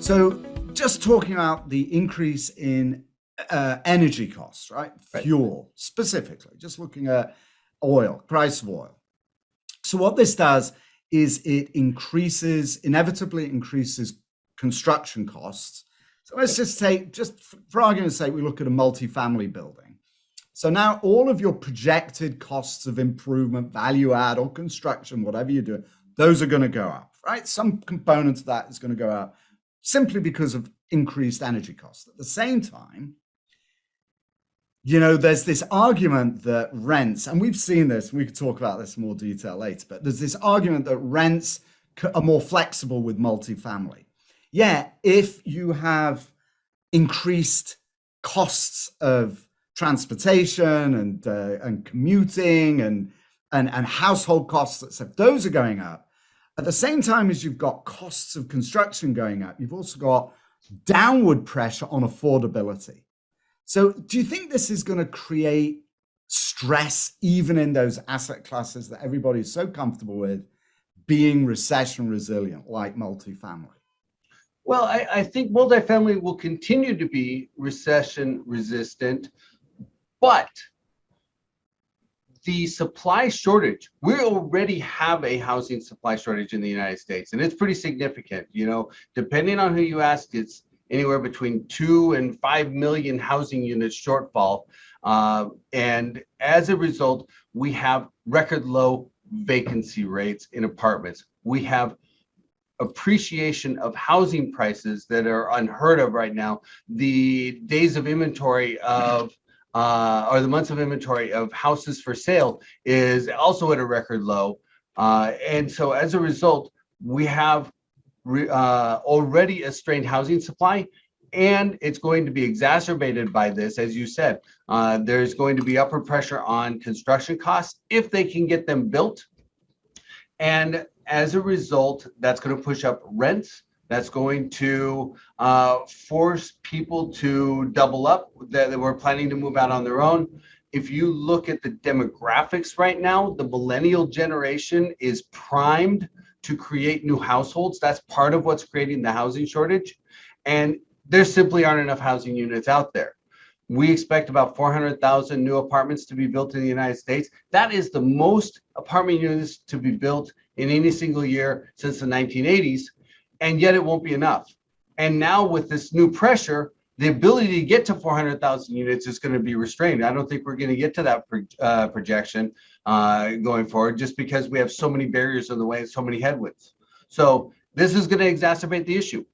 So just talking about the increase in energy costs, right? Fuel specifically, just looking at oil, price of oil. So what this does is it inevitably increases construction costs. So let's just take, just for argument's sake, we look at a multifamily building. So now all of your projected costs of improvement, value add or construction, whatever you're doing, those are going to go up, right? Some component of that is going to go up simply because of increased energy costs. At the same time, there's this argument that rents, and we've seen this, we could talk about this in more detail later, but there's this argument that rents are more flexible with multifamily. Yeah, if you have increased costs of transportation and commuting and household costs, those are going up. At the same time as you've got costs of construction going up, you've also got downward pressure on affordability. So do you think this is going to create stress even in those asset classes that everybody is so comfortable with being recession resilient, like multifamily? Well, I think multifamily will continue to be recession resistant, but the supply shortage, we already have a housing supply shortage in the United States, and it's pretty significant. Depending on who you ask, it's anywhere between 2 and 5 million housing units shortfall. And as a result, we have record low vacancy rates in apartments. We have appreciation of housing prices that are unheard of right now. The days of inventory of or the months of inventory of houses for sale is also at a record low. And so as a result, we have already a strained housing supply, and it's going to be exacerbated by this. As you said, there's going to be upward pressure on construction costs if they can get them built. And as a result, that's going to push up rents. That's going to force people to double up that were planning to move out on their own. If you look at the demographics right now, the millennial generation is primed to create new households. That's part of what's creating the housing shortage. And there simply aren't enough housing units out there. We expect about 400,000 new apartments to be built in the United States. That is the most apartment units to be built in any single year since the 1980s. And yet it won't be enough. And now with this new pressure, the ability to get to 400,000 units is going to be restrained. I don't think we're going to get to that projection going forward, just because we have so many barriers in the way and so many headwinds. So this is going to exacerbate the issue.